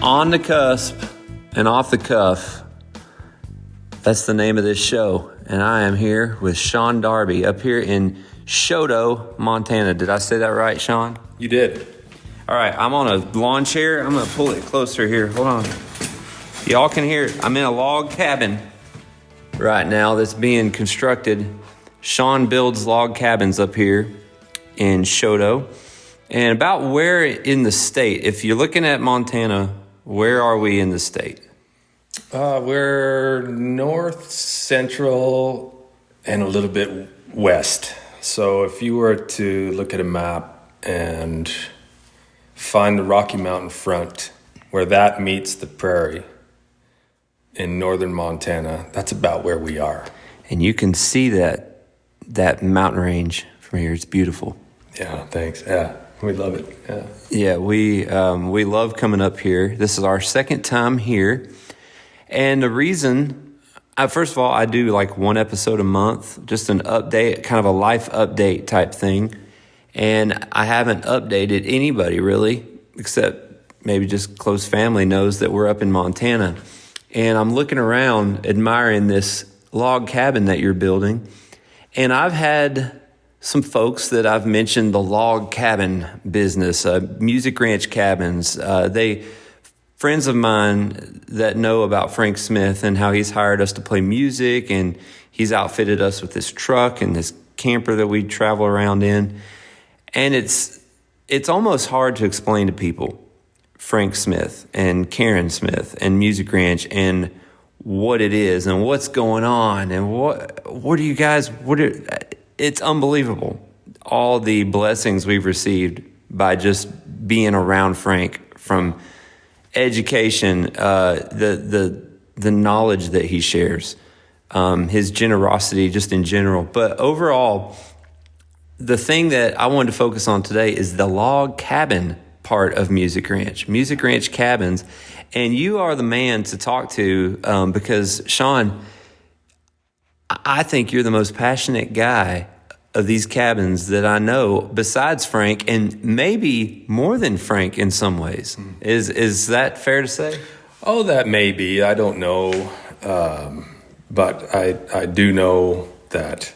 On the Cusp and Off the Cuff. That's the name of this show. And I am here with Sean Darby up here in Choteau, Montana. Did I say that right, Sean? You did. All right, I'm on a lawn chair. I'm going to pull it closer here. Hold on. Y'all can hear it. I'm in a log cabin right now that's being constructed. Sean builds log cabins up here in Choteau. And about where in the state, if you're looking at Montana, where are we in the state? We're north, central, and a little bit west. So if you were to look at a map and find the Rocky Mountain front, where that meets the prairie in northern Montana, that's about where we are. And you can see that mountain range from here. It's beautiful. Yeah, thanks. Yeah, we love it. Yeah, we love coming up here. This is our second time here. And the reason, first of all, I do like one episode a month, just an update, kind of a life update type thing. And I haven't updated anybody really, except maybe just close family knows that we're up in Montana. And I'm looking around admiring this log cabin that you're building. And I've had some folks that I've mentioned the log cabin business, music ranch cabins. Friends of mine that know about Frank Smith and how he's hired us to play music, and he's outfitted us with this truck and this camper that we travel around in. And it's almost hard to explain to people Frank Smith and Karen Smith and Music Ranch and what it is and what's going on and what are you guys, it's unbelievable. All the blessings we've received by just being around Frank, from education, the knowledge that he shares, his generosity just in general. But overall, the thing that I wanted to focus on today is the log cabin part of Music Ranch cabins. And you are the man to talk to because, Sean, I think you're the most passionate guy of these cabins that I know, besides Frank, and maybe more than Frank in some ways. Is that fair to say? Oh, that may be. I don't know. But I do know that,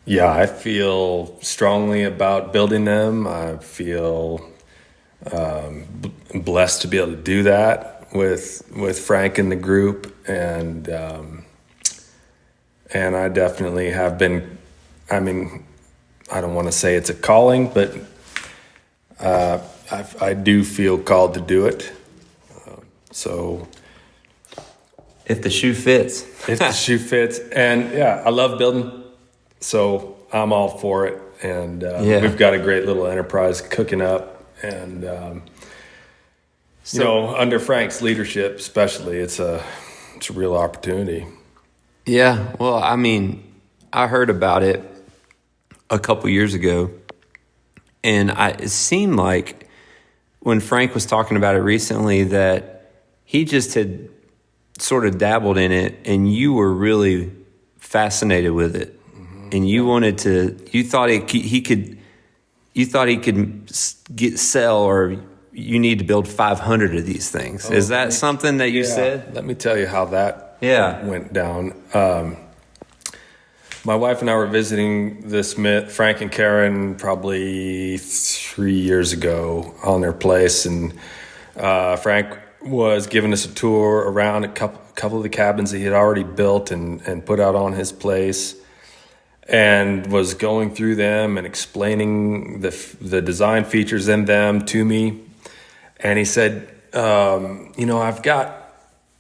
yeah, I feel strongly about building them. I feel blessed to be able to do that with Frank and the group. And I definitely have been, I mean, I don't want to say it's a calling, but I do feel called to do it. So if the shoe fits. If the shoe fits. And yeah, I love building, so I'm all for it. And we've got a great little enterprise cooking up. And, under Frank's leadership especially, it's a real opportunity. Yeah, well, I mean, I heard about it a couple years ago, and it seemed like when Frank was talking about it recently that he just had sort of dabbled in it, and you were really fascinated with it, and you wanted to. You thought he could. You thought he could sell, or you need to build 500 of these things. Is that something that you said? Let me tell you how that went down. My wife and I were visiting this Frank and Karen probably 3 years ago on their place, and Frank was giving us a tour around a couple of the cabins that he had already built and put out on his place, and was going through them and explaining the design features in them to me. And he said, I've got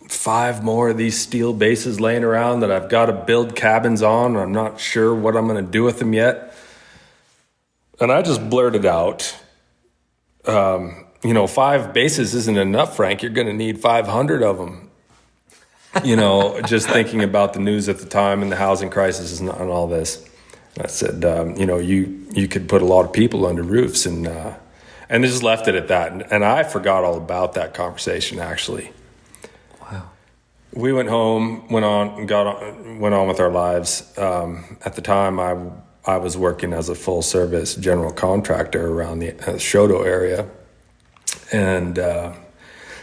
5 more of these steel bases laying around that I've got to build cabins on. I'm not sure what I'm going to do with them yet. And I just blurted out, 5 bases isn't enough, Frank. You're going to need 500 of them. Just thinking about the news at the time and the housing crisis and all this. And I said, you could put a lot of people under roofs, and just left it at that. And I forgot all about that conversation, actually. We went home, went on with our lives. At the time, I was working as a full service general contractor around the Choteau area, and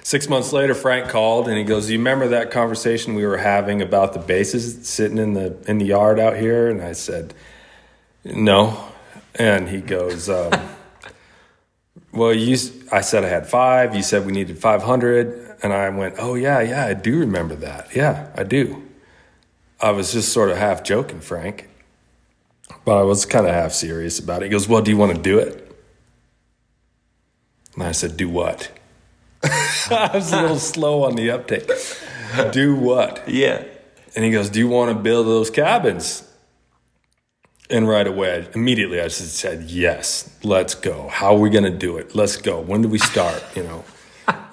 6 months later, Frank called and he goes, "Do you remember that conversation we were having about the bases sitting in the yard out here?" And I said, "No." And he goes, "Well, I said I had 5. You said we needed 500." And I went, "Oh, yeah, I do remember that. Yeah, I do." I was just sort of half joking, Frank, but I was kind of half serious about it. He goes, "Well, do you want to do it?" And I said, "Do what?" I was a little slow on the uptake. "Do what?" Yeah. And he goes, "Do you want to build those cabins?" And right away, immediately I just said, "Yes, let's go. How are we going to do it? Let's go. When do we start?"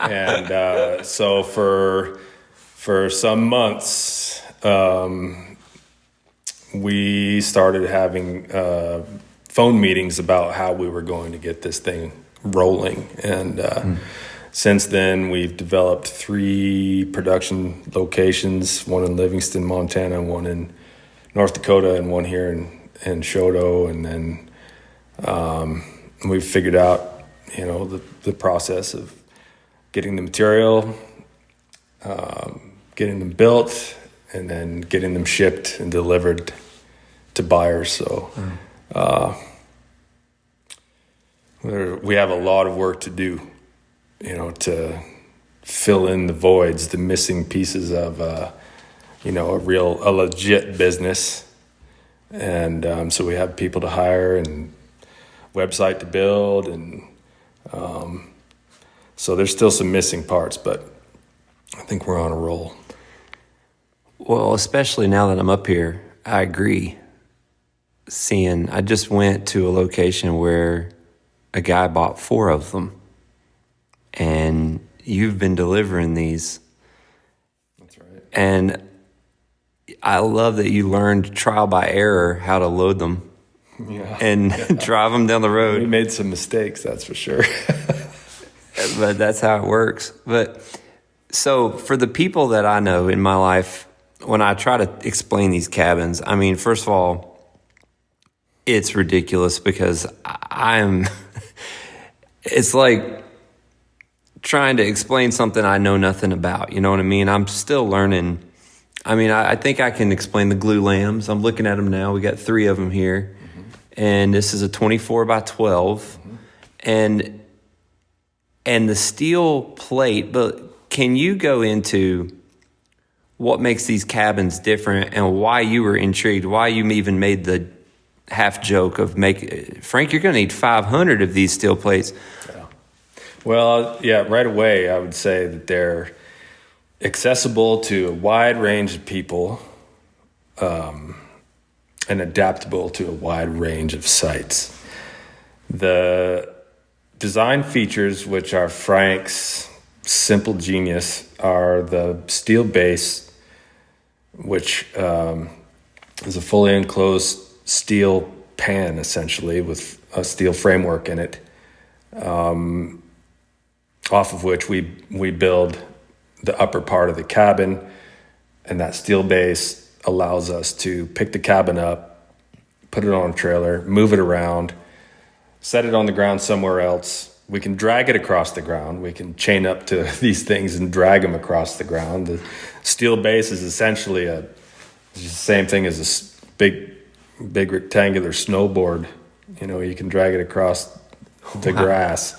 And so for some months, we started having phone meetings about how we were going to get this thing rolling. And since then, we've developed 3 production locations, one in Livingston, Montana, one in North Dakota, and one here in Choteau. And then we've figured out, the process of getting the material, getting them built, and then getting them shipped and delivered to buyers. So we have a lot of work to do, to fill in the voids, the missing pieces of, a legit business. And so we have people to hire and website to build. And so there's still some missing parts, but I think we're on a roll. Well, especially now that I'm up here, I agree. I just went to a location where a guy bought 4 of them, and you've been delivering these. That's right. And I love that you learned trial by error how to load them and drive them down the road. We made some mistakes, that's for sure. But that's how it works. But so for the people that I know in my life, when I try to explain these cabins, I mean, first of all, it's ridiculous because it's like trying to explain something I know nothing about. You know what I mean? I'm still learning. I mean, I think I can explain the glue lambs. I'm looking at them now. We got 3 of them here. Mm-hmm. And this is a 24 by 12. Mm-hmm. And the steel plate, but can you go into what makes these cabins different and why you were intrigued, why you even made the half joke of Frank, you're going to need 500 of these steel plates. Yeah. Well, right away, I would say that they're accessible to a wide range of people, and adaptable to a wide range of sites. The design features, which are Frank's simple genius, are the steel base, which is a fully enclosed steel pan, essentially, with a steel framework in it, off of which we build the upper part of the cabin. And that steel base allows us to pick the cabin up, put it on a trailer, move it around, set it on the ground somewhere else. We can drag it across the ground. We can chain up to these things and drag them across the ground. The steel base is essentially the same thing as a big rectangular snowboard. You can drag it across the grass.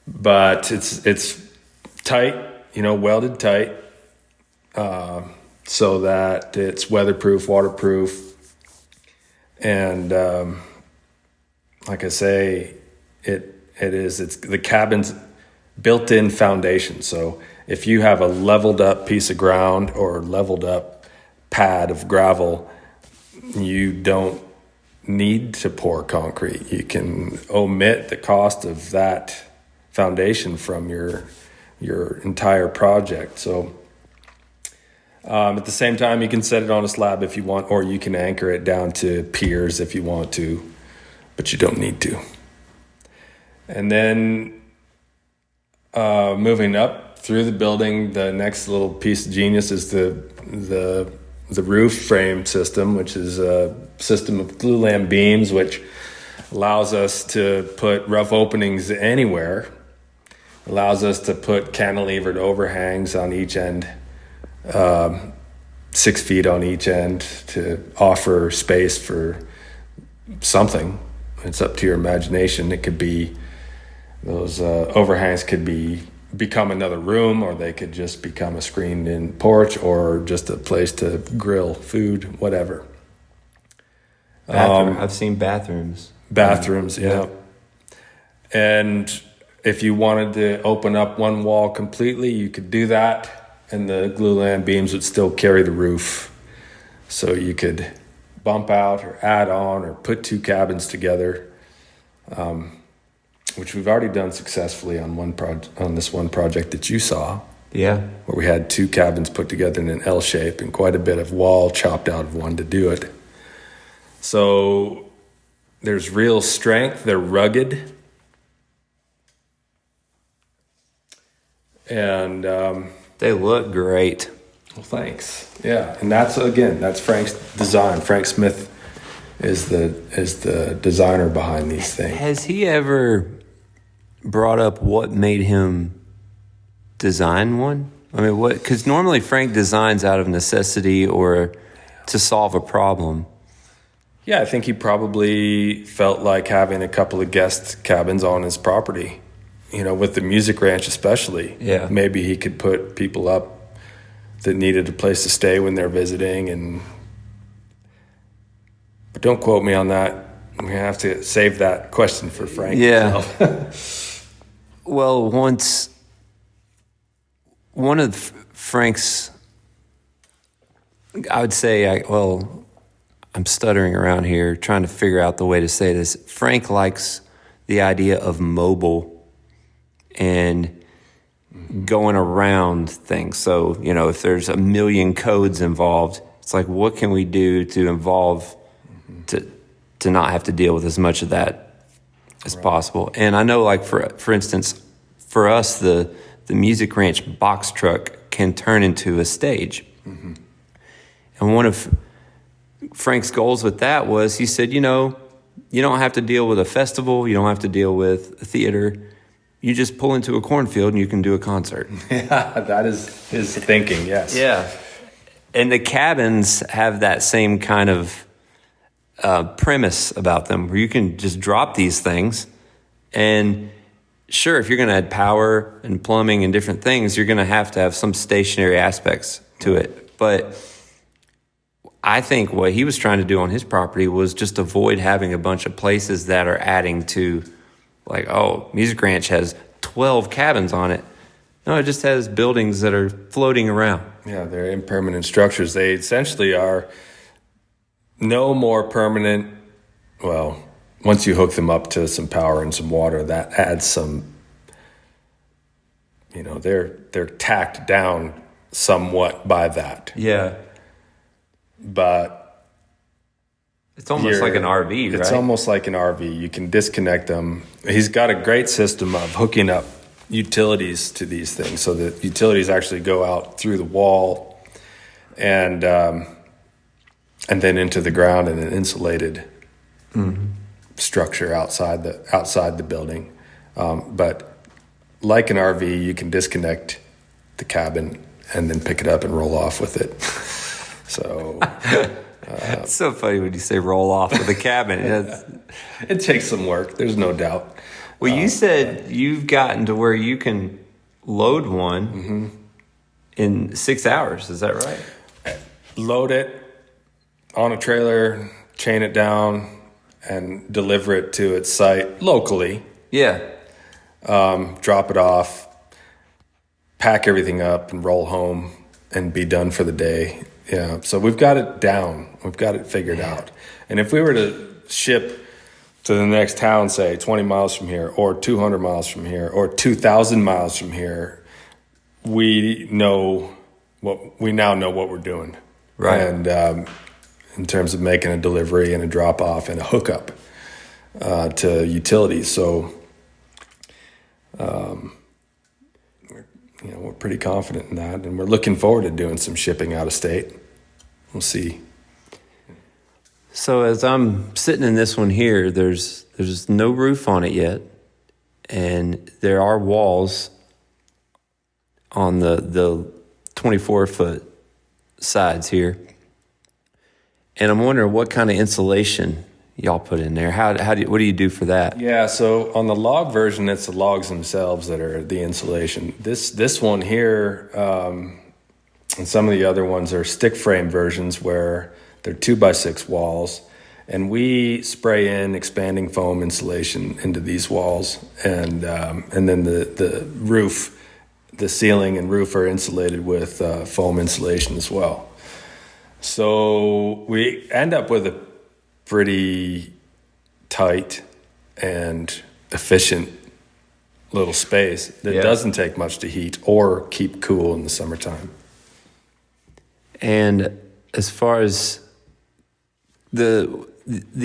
But it's tight, welded tight, so that it's weatherproof, waterproof. And like I say, it's the cabin's built-in foundation. So if you have a leveled up piece of ground or leveled up pad of gravel, you don't need to pour concrete. You can omit the cost of that foundation from your entire project. So at the same time, you can set it on a slab if you want, or you can anchor it down to piers if you want to, but you don't need to. And then moving up through the building, the next little piece of genius is the roof frame system, which is a system of glue lamb beams, which allows us to put rough openings anywhere. allows us to put cantilevered overhangs on each end, 6 feet on each end, to offer space for something. It's up to your imagination. It could be those overhangs could become another room, or they could just become a screened-in porch, or just a place to grill food, whatever. I've seen bathrooms. Bathrooms, yeah. And if you wanted to open up one wall completely, you could do that, and the glulam beams would still carry the roof. So you could bump out or add on or put 2 cabins together, which we've already done successfully on this one project that you saw. Yeah. Where we had 2 cabins put together in an L shape and quite a bit of wall chopped out of one to do it. So there's real strength. They're rugged. And they look great. Well, thanks. Yeah, and that's Frank's design. Frank Smith is the designer behind these things. Has he ever brought up what made him design one? I mean, what? Because normally Frank designs out of necessity or to solve a problem. Yeah, I think he probably felt like having a couple of guest cabins on his property. With the music ranch especially. Yeah. Maybe he could put people up that needed a place to stay when they're visiting. But don't quote me on that. I'm going to have to save that question for Frank. Yeah. Well, one of Frank's, I would say, I'm stuttering around here trying to figure out the way to say this. Frank likes the idea of mobile and going around things. So, if there's a million codes involved, it's like, what can we do to involve to not have to deal with as much of that as possible? And I know, like, for instance, for us, the Music Ranch box truck can turn into a stage. Mm-hmm. And one of Frank's goals with that was, he said, you don't have to deal with a festival, you don't have to deal with a theater. You just pull into a cornfield and you can do a concert. Yeah, that is his thinking, yes. Yeah. And the cabins have that same kind of premise about them, where you can just drop these things. And sure, if you're going to add power and plumbing and different things, you're going to have some stationary aspects to it. But I think what he was trying to do on his property was just avoid having a bunch of places that are adding to, like, Music Ranch has 12 cabins on it. No, it just has buildings that are floating around. Yeah, they're impermanent structures. They essentially are no more permanent. Well, once you hook them up to some power and some water, that adds some, they're tacked down somewhat by that. Yeah. But it's almost like an RV, right? It's almost like an RV. You can disconnect them. He's got a great system of hooking up utilities to these things, so that utilities actually go out through the wall and then into the ground in an insulated structure outside the building. But like an RV, you can disconnect the cabin and then pick it up and roll off with it. So it's so funny when you say roll off with a cabin. It takes some work, there's no doubt. Well, you said you've gotten to where you can load one in 6 hours. Is that right? Load it on a trailer, chain it down, and deliver it to its site locally. Yeah. Drop it off, pack everything up, and roll home and be done for the day. Yeah, so we've got it down. We've got it figured out. And if we were to ship to the next town, say 20 miles from here, or 200 miles from here, or 2,000 miles from here, we now know what we're doing. Right. And in terms of making a delivery and a drop off and a hookup to utilities. So we're pretty confident in that, and we're looking forward to doing some shipping out of state. We'll see. So as I'm sitting in this one here, there's no roof on it yet, and there are walls on the 24-foot sides here. And I'm wondering what kind of insulation y'all put in there. What do you do for that? Yeah, so on the log version, it's the logs themselves that are the insulation. This one here, and some of the other ones are stick frame versions where they're 2x6 walls, and we spray in expanding foam insulation into these walls, and then the roof, the ceiling and roof are insulated with foam insulation as well. So we end up with a pretty tight and efficient little space that doesn't take much to heat or keep cool in the summertime. And as far as the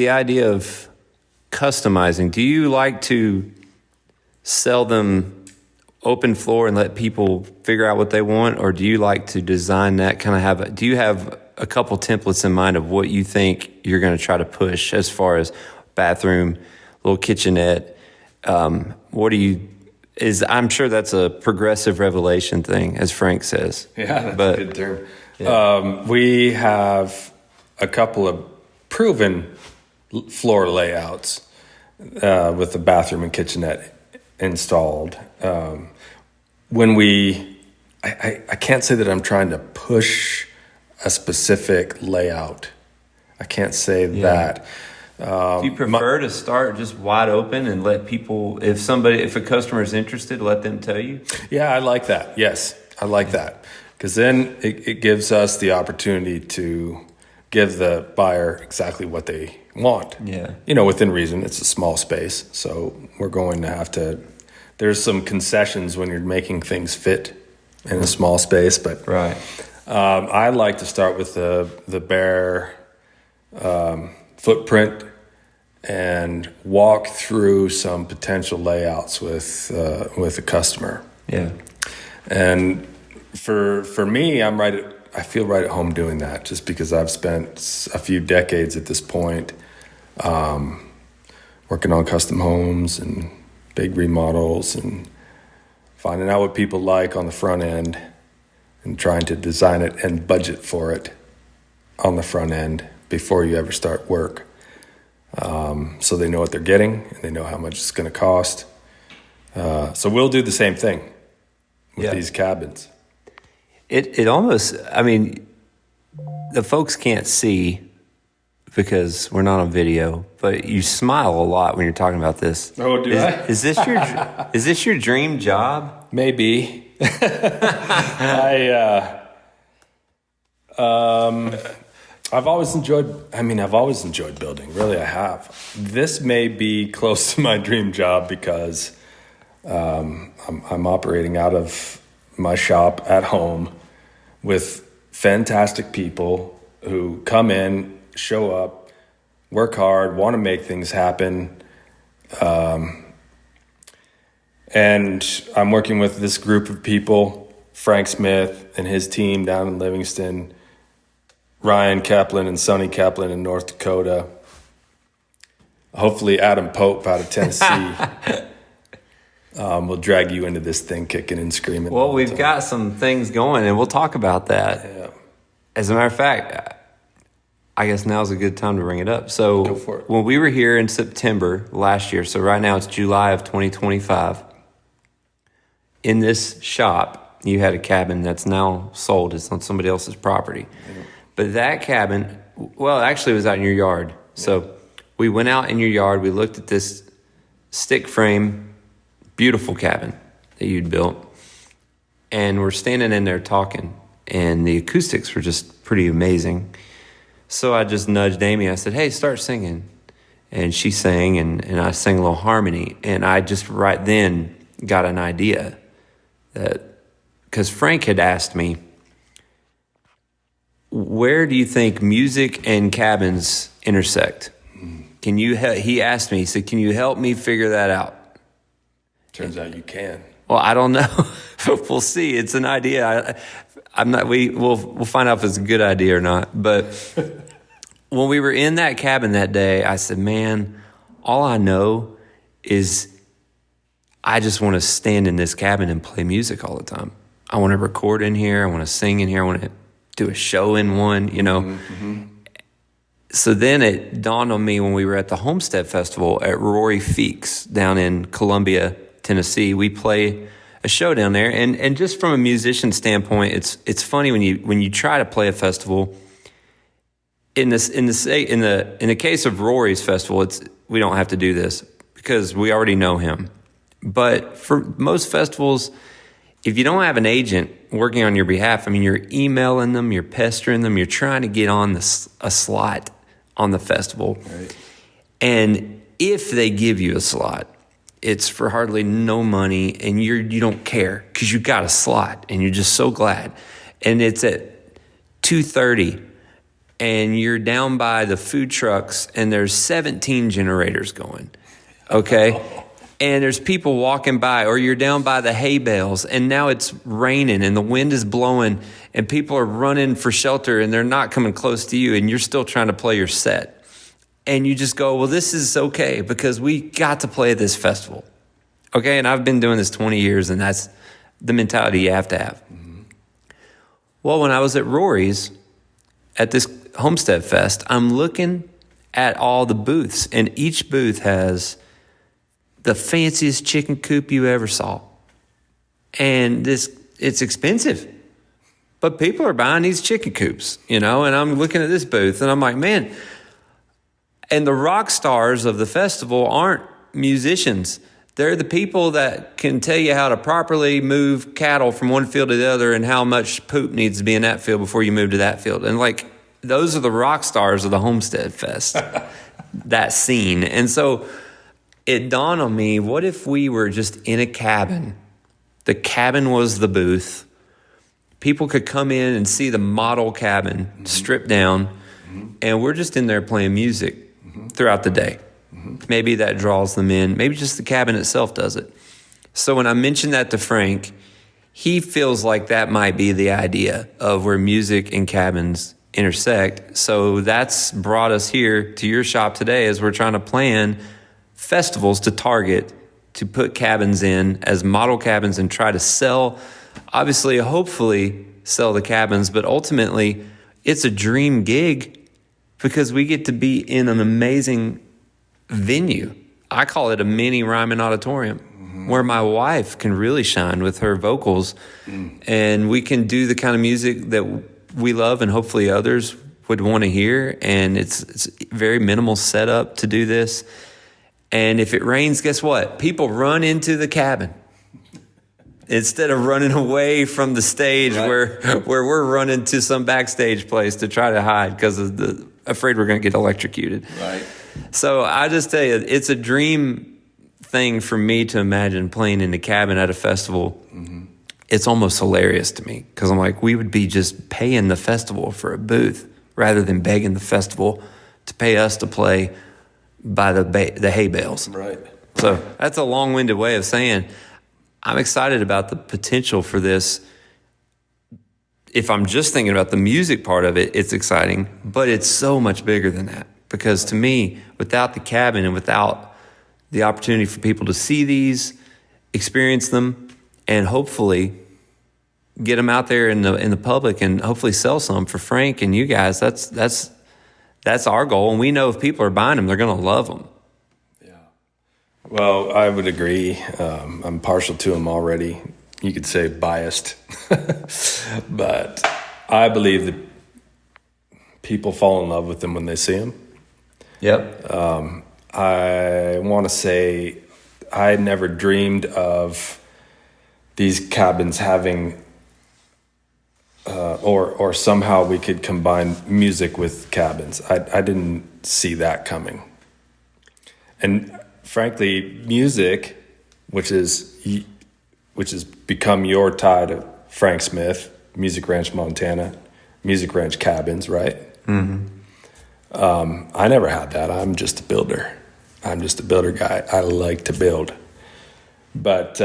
idea of customizing, do you like to sell them open floor and let people figure out what they want, or do you like to design that kind of do you have a couple templates in mind of what you think you're going to try to push as far as bathroom, little kitchenette? I'm sure that's a progressive revelation thing, as Frank says. Yeah, that's a good term. Yeah. We have a couple of proven floor layouts with the bathroom and kitchenette installed. I can't say that I'm trying to push a specific layout. I can't say that. Do you prefer to start just wide open and let people, if a customer is interested, let them tell you? Yeah, I like that. Yes, I like that. Because then it gives us the opportunity to give the buyer exactly what they want. Yeah. Within reason. It's a small space, so we're going to have to. There's some concessions when you're making things fit in a small space, but right. I like to start with the bare footprint and walk through some potential layouts with the customer. Yeah. And for me, I feel right at home doing that, just because I've spent a few decades at this point working on custom homes and big remodels and finding out what people like on the front end and trying to design it and budget for it on the front end before you ever start work. So they know what they're getting and they know how much it's going to cost. So we'll do the same thing with these cabins. It almost, the folks can't see because we're not on video, but you smile a lot when you're talking about this. Oh, do I? Is this your dream job? Maybe. I've always enjoyed building. Really, I have. This may be close to my dream job because I'm operating out of my shop at home with fantastic people who come in, show up, work hard, want to make things happen. And I'm working with this group of people, Frank Smith and his team down in Livingston, Ryan Kaplan and Sonny Kaplan in North Dakota, hopefully Adam Pope out of Tennessee. We'll drag you into this thing kicking and screaming. Well, we've got some things going, and we'll talk about that. Yeah. As a matter of fact, I guess now's a good time to bring it up. So Go for it. When we were here in September last year, so right now it's July of 2025, in this shop, you had a cabin that's now sold. It's on somebody else's property. Yeah. But that cabin, well, actually it was out in your yard. So we went out in your yard. We looked at this stick frame, beautiful cabin that you'd built. And we're standing in there talking. And the acoustics were just pretty amazing. So I just nudged Amy. I said, hey, start singing. And she sang, and I sang a little harmony. And I just right then got an idea that, because Frank had asked me, where do you think music and cabins intersect? He asked me, he said, can you help me figure that out? Turns out you can. Well, I don't know. We'll see. It's an idea. We'll find out if it's a good idea or not. But when we were in that cabin that day, I said, man, all I know is I just want to stand in this cabin and play music all the time. I want to record in here. I want to sing in here. I want to do a show in one, So then it dawned on me when we were at the Homestead Festival at Rory Feeks down in Columbia, Tennessee. We play a show down there, and just from a musician standpoint, it's funny when you try to play a festival. In the case of Rory's festival, we don't have to do this because we already know him. But for most festivals, if you don't have an agent working on your behalf, I mean, you're emailing them, you're pestering them, you're trying to get on a slot on the festival. Right. And if they give you a slot, it's for hardly no money, and you don't care because you got a slot, and you're just so glad. And it's at 2:30, and you're down by the food trucks, and there's 17 generators going. Okay. And there's people walking by, or you're down by the hay bales, and now it's raining and the wind is blowing and people are running for shelter and they're not coming close to you, and you're still trying to play your set. And you just go, well, this is okay because we got to play this festival. Okay. And I've been doing this 20 years, and that's the mentality you have to have. Mm-hmm. Well, when I was at Rory's at this Homestead Fest, I'm looking at all the booths, and each booth has the fanciest chicken coop you ever saw. And it's expensive, but people are buying these chicken coops, and I'm looking at this booth and I'm like, man, and the rock stars of the festival aren't musicians. They're the people that can tell you how to properly move cattle from one field to the other and how much poop needs to be in that field before you move to that field. And those are the rock stars of the Homestead Fest, that scene. And so it dawned on me, what if we were just in a cabin? The cabin was the booth. People could come in and see the model cabin, mm-hmm. stripped down, mm-hmm. and we're just in there playing music mm-hmm. throughout the day. Mm-hmm. Maybe that draws them in. Maybe just the cabin itself does it. So when I mentioned that to Frank, he feels like that might be the idea of where music and cabins intersect. So that's brought us here to your shop today as we're trying to plan festivals to target, to put cabins in as model cabins and try to sell, obviously, hopefully sell the cabins, but ultimately it's a dream gig because we get to be in an amazing venue. I call it a mini Ryman Auditorium, mm-hmm. where my wife can really shine with her vocals, and we can do the kind of music that we love and hopefully others would want to hear. And it's very minimal setup to do this. And if it rains, guess what? People run into the cabin instead of running away from the stage, right. where we're running to some backstage place to try to hide because of afraid we're going to get electrocuted. Right. So I just tell you, it's a dream thing for me to imagine playing in the cabin at a festival. Mm-hmm. It's almost hilarious to me because I'm like, we would be just paying the festival for a booth rather than begging the festival to pay us to play by the hay bales. Right. So that's a long-winded way of saying I'm excited about the potential for this. If I'm just thinking about the music part of it, it's exciting, but it's so much bigger than that because to me, without the cabin and without the opportunity for people to see these, experience them, and hopefully get them out there in the public and hopefully sell some for Frank and you guys, that's our goal. And we know if people are buying them, they're going to love them. Yeah. Well, I would agree. I'm partial to them already. You could say biased. But I believe that people fall in love with them when they see them. Yep. I want to say I never dreamed of these cabins having or somehow we could combine music with cabins. I didn't see that coming. And frankly, music, which has become your tie to Frank Smith, Music Ranch, Montana, Music Ranch Cabins, right? Mm-hmm. I never had that. I'm just a builder. I'm just a builder guy. I like to build. But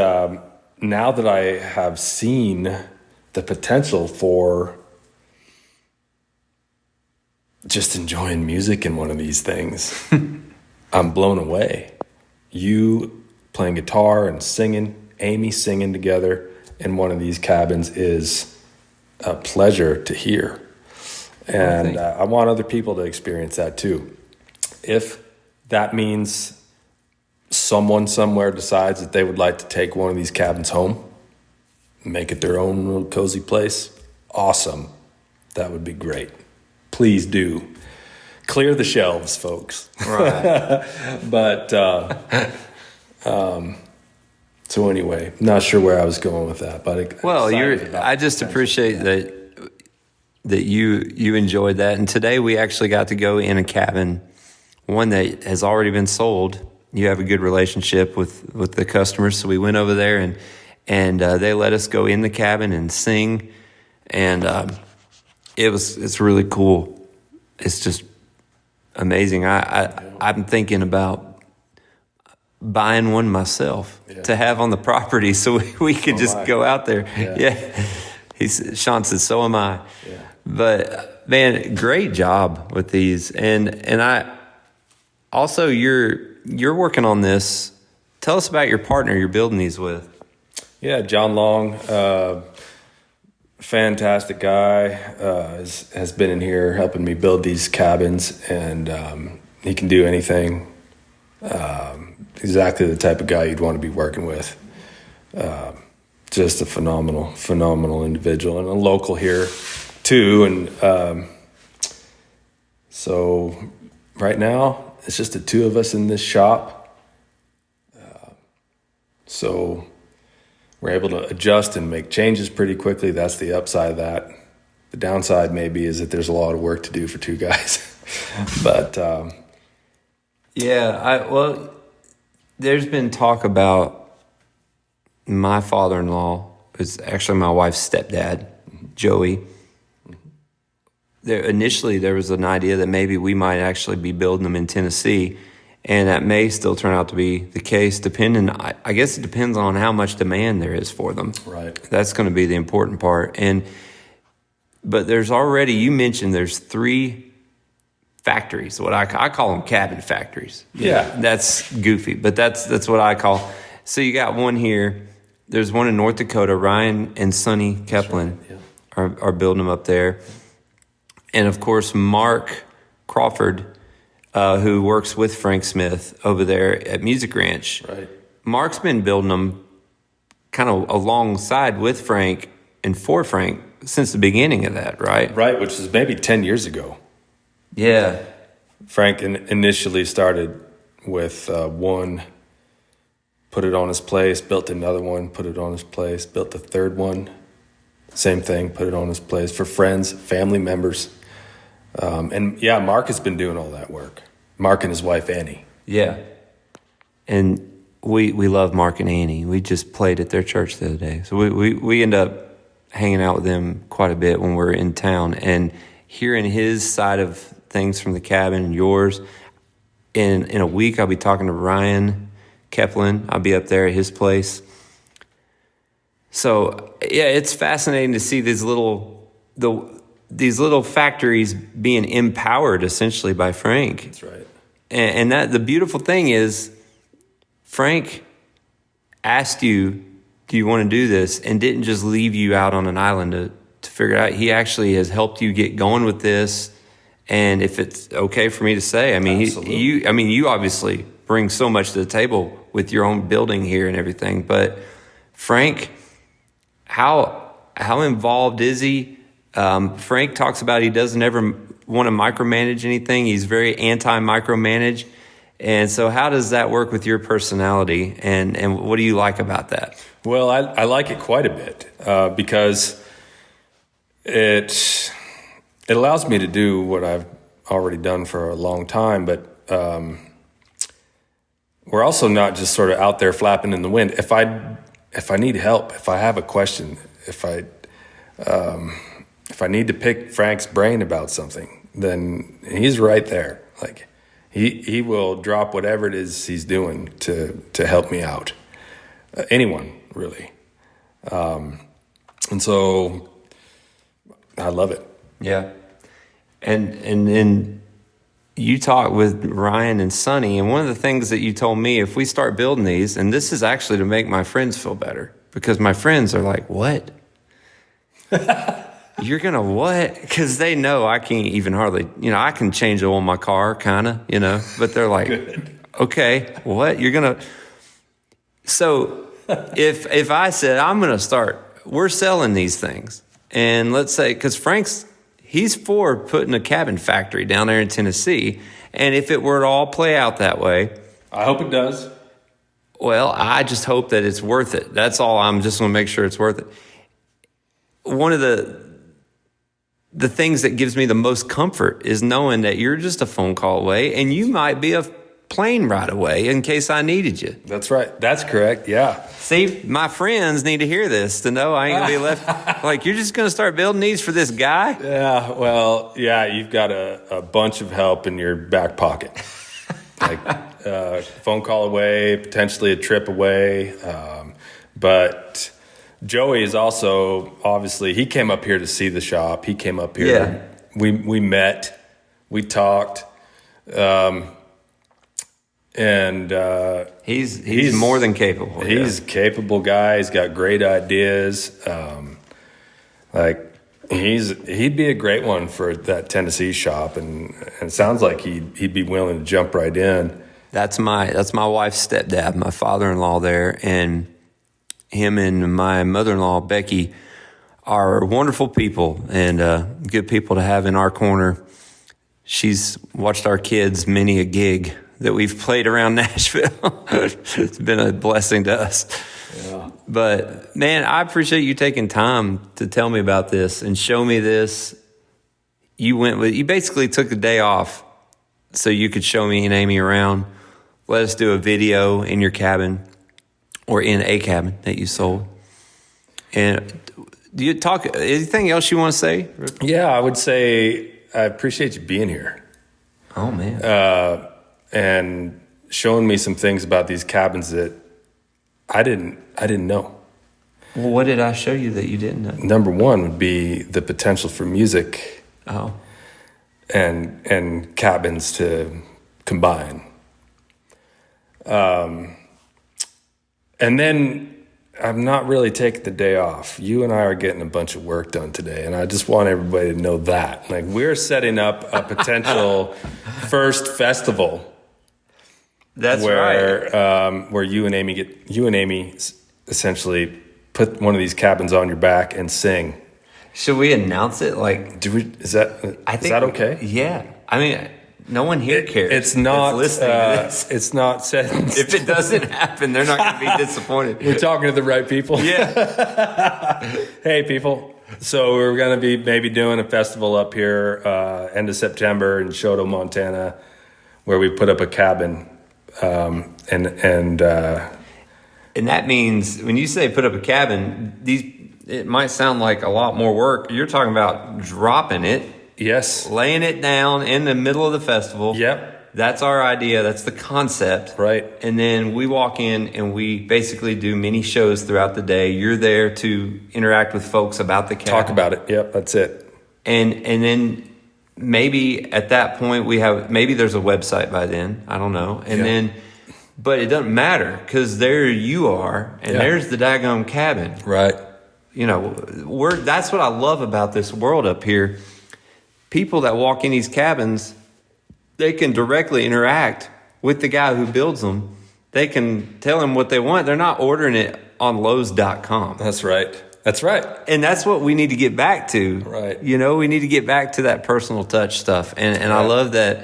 now that I have seen the potential for just enjoying music in one of these things, I'm blown away. You playing guitar and singing, Amy singing together, in one of these cabins is a pleasure to hear. And I want other people to experience that too. If that means someone somewhere decides that they would like to take one of these cabins home, make it their own little cozy place, awesome. That would be great. Please do. Clear the shelves, folks. Right. But, so anyway, not sure where I was going with that, but I just appreciate that you enjoyed that. And today we actually got to go in a cabin, one that has already been sold. You have a good relationship with the customers, so we went over there and they let us go in the cabin and sing, and it's really cool. It's just amazing. I'm thinking about buying one myself to have on the property, so we could go out there. Yeah. Sean says, so am I. Yeah. But man, great job with these, and I also you're working on this. Tell us about your partner you're building these with. Yeah, John Long, fantastic guy, has been in here helping me build these cabins, and he can do anything. Exactly the type of guy you'd want to be working with. Just a phenomenal individual, and a local here too. And so right now it's just the two of us in this shop. So we're able to adjust and make changes pretty quickly. That's the upside of that. The downside maybe is that there's a lot of work to do for two guys. But there's been talk about my father-in-law, is actually my wife's stepdad, Joey. Initially there was an idea that maybe we might actually be building them in Tennessee, and that may still turn out to be the case, depending. I guess it depends on how much demand there is for them. Right. That's going to be the important part. But there's already, you mentioned there's 3 factories. What I call them cabin factories. Yeah. That's goofy, but that's what I call. So you got one here. There's one in North Dakota. Ryan and Sonny Keplin are building them up there. And of course, Mark Crawford, who works with Frank Smith over there at Music Ranch. Right. Mark's been building them kind of alongside with Frank and for Frank since the beginning of that, right? Right, which is maybe 10 years ago. Yeah. Frank initially started with one, put it on his place, built another one, put it on his place, built the third one, same thing, put it on his place for friends, family members. Mark has been doing all that work. Mark and his wife, Annie. Yeah. And we love Mark and Annie. We just played at their church the other day. So we end up hanging out with them quite a bit when we're in town, and hearing his side of things from the cabin and yours. In a week, I'll be talking to Ryan Keplin. I'll be up there at his place. So yeah, it's fascinating to see these little factories being empowered essentially by Frank. That's right. And that the beautiful thing is, Frank asked you, do you want to do this? And didn't just leave you out on an island to figure it out. He actually has helped you get going with this. And if it's okay for me to say, I mean, you obviously bring so much to the table with your own building here and everything. But Frank, how involved is he? Frank talks about he doesn't ever want to micromanage anything. He's very anti-micromanage. And so how does that work with your personality? And what do you like about that? Well, I like it quite a bit because it allows me to do what I've already done for a long time, but we're also not just sort of out there flapping in the wind. If I need help, if I have a question, if I need to pick Frank's brain about something, then he's right there. Like he will drop whatever it is he's doing to help me out. Anyone really, and so I love it. Yeah. And you talk with Ryan and Sonny, and one of the things that you told me, if we start building these, and this is actually to make my friends feel better, because my friends are like, what? You're going to what? Because they know I can't even hardly, I can change oil in my car, kind of, but they're like, okay, what? You're going to. So if I said, I'm going to start, we're selling these things. And let's say, because he's for putting a cabin factory down there in Tennessee. And if it were to all play out that way. I hope it does. Well, I just hope that it's worth it. That's all. I'm just going to make sure it's worth it. One of the things that gives me the most comfort is knowing that you're just a phone call away and you might be a plane ride away in case I needed you. That's right. That's correct. Yeah. See, my friends need to hear this to know I ain't going to be left. Like, you're just going to start building these for this guy? Yeah. Well, yeah, you've got a bunch of help in your back pocket. Like phone call away, potentially a trip away. But Joey is also, obviously, he came up here to see the shop. He came up here. Yeah. We met. We talked. And he's more than capable. He's a capable guy. He's got great ideas. He'd be a great one for that Tennessee shop, and it sounds like he'd be willing to jump right in. That's my wife's stepdad, my father-in-law there, and him and my mother-in-law Becky are wonderful people and good people to have in our corner. She's watched our kids many a gig that we've played around Nashville. It's been a blessing to us. Yeah. But man, I appreciate you taking time to tell me about this and show me this. You basically took the day off so you could show me and Amy around. Let us do a video in your cabin or in a cabin that you sold. And do you talk anything else you want to say? Yeah, I would say I appreciate you being here. Oh man. And showing me some things about these cabins that I didn't know. Well, what did I show you that you didn't know? Number one would be the potential for music. Oh. And cabins to combine. And then I'm not really taking the day off. You and I are getting a bunch of work done today, and I just want everybody to know that. Like, we're setting up a potential first festival. That's right. Where you and Amy essentially put one of these cabins on your back and sing. Should we announce it? Like, is that okay? Yeah. I mean, no one here cares. It's not listening to this. It's not set. If it doesn't happen, they're not going to be disappointed. We're talking to the right people. Yeah. Hey, people. So we're going to be maybe doing a festival up here end of September in Choteau, Montana, where we put up a cabin. And that means when you say put up a cabin, it might sound like a lot more work. You're talking about dropping it. Yes. Laying it down in the middle of the festival. Yep. That's our idea. That's the concept. Right. And then we walk in and we basically do mini shows throughout the day. You're there to interact with folks about the cabin. Talk about it. Yep, that's it. And then maybe at that point maybe there's a website by then. I don't know. But it doesn't matter because there you are and there's the daggone cabin. Right. That's what I love about this world up here. People that walk in these cabins, they can directly interact with the guy who builds them. They can tell him what they want. They're not ordering it on Lowe's.com. That's right. That's right. And that's what we need to get back to. Right. We need to get back to that personal touch stuff. And I love that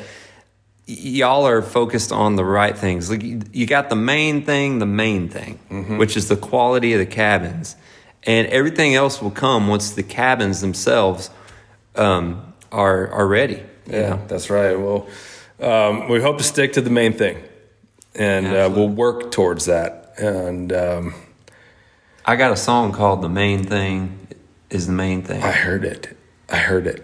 y'all are focused on the right things. Like you got the main thing, mm-hmm. which is the quality of the cabins. And everything else will come once the cabins themselves are ready. Yeah, that's right. Well, we hope to stick to the main thing, and we'll work towards that. And I got a song called "The Main Thing Is the Main Thing." I heard it.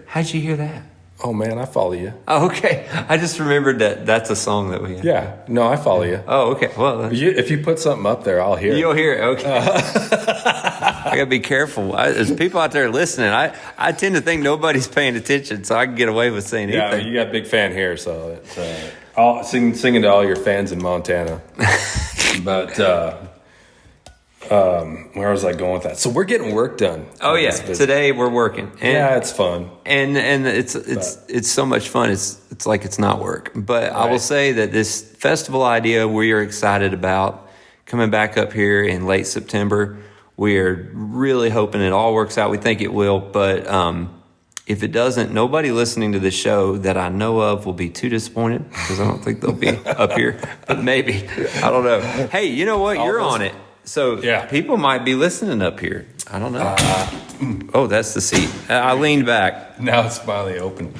How'd you hear that? Oh man, I follow you. Oh, okay. I just remembered that's a song that we have. Yeah. No, I follow you. Oh, okay. Well, if you put something up there, I'll hear it. You'll hear it. Okay. I got to be careful. There's people out there listening. I tend to think nobody's paying attention, so I can get away with saying anything. Yeah, you got a big fan here, so I'll singing to all your fans in Montana. But Where was I going with that? So we're getting work done. Oh yeah, today we're working. Yeah, it's fun. And it's so much fun. It's like it's not work. But I will say that this festival idea we are excited about coming back up here in late September. We are really hoping it all works out. We think it will, but if it doesn't, nobody listening to this show that I know of will be too disappointed because I don't think they'll be up here. But maybe. I don't know. Hey, you know what? You're on it. So people might be listening up here. I don't know. Oh, that's the seat. I leaned back. Now it's finally open.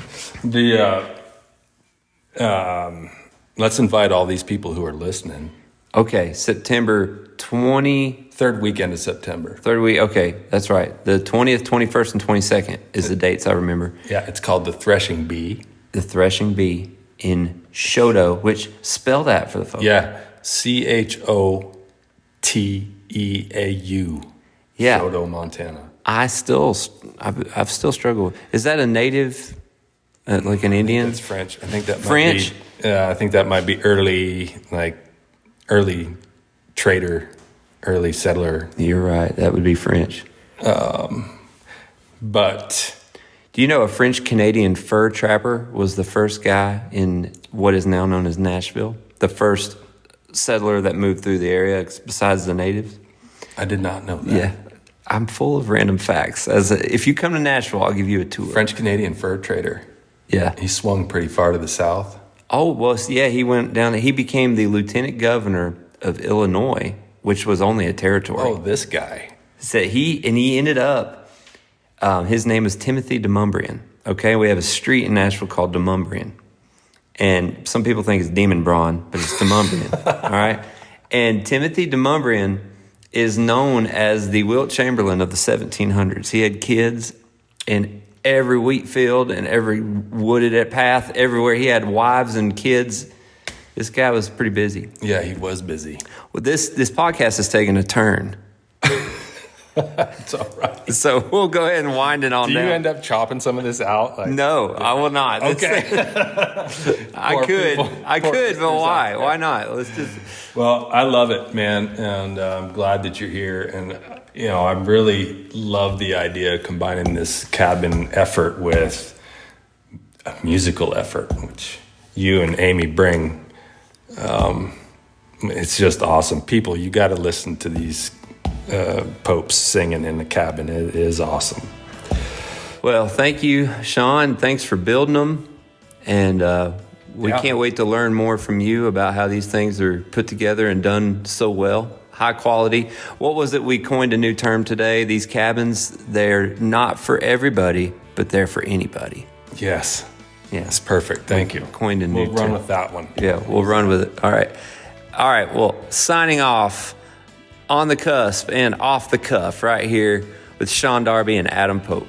Let's invite all these people who are listening. Okay, September 23rd weekend of September. Third week. Okay, that's right. The 20th, 21st, and 22nd is the dates I remember. Yeah, it's called the Threshing Bee. The Threshing Bee in Choteau, which spell that for the folks. Yeah, Choteau. Yeah, Choteau, Montana. I've still struggled. Is that a native, like an Indian? It's French. I think that French. Might be, I think that might be early trader, early settler. You're right. That would be French. But do you know a French Canadian fur trapper was the first guy in what is now known as Nashville? The first settler that moved through the area besides the natives? I did not know that. Yeah. I'm full of random facts. If you come to Nashville, I'll give you a tour. French Canadian fur trader. Yeah. He swung pretty far to the south. Oh, well, yeah, he went down. He became the lieutenant governor of Illinois, which was only a territory. Oh, this guy. So he ended up, his name is Timothy de Montbriand. Okay, we have a street in Nashville called de Montbriand. And some people think it's Demon Braun, but it's de Montbriand. All right? And Timothy de Montbriand is known as the Wilt Chamberlain of the 1700s. He had kids in every wheat field and every wooded path, everywhere. He had wives and kids. This guy was pretty busy. Yeah, he was busy. Well, this podcast has taken a turn. It's all right. So we'll go ahead and wind it on down. Do you end up chopping some of this out? No, I will not. Okay. I could, but why? Why not? Let's just. Well, I love it, man, and I'm glad that you're here. And I really love the idea of combining this cabin effort with a musical effort, which you and Amy bring. It's just awesome. People, you got to listen to these popes singing in the cabin. It is awesome. Well, thank you, Sean. Thanks for building them. And we can't wait to learn more from you about how these things are put together and done so well. High quality. What was it we coined a new term today? These cabins, they're not for everybody, but they're for anybody. Yes. Yeah. That's perfect. Thank you. Coined a new term. We'll run with that one. Yeah, we'll run with it. All right. Well, signing off on the cusp and off the cuff right here with Sean Darby and Adam Pope.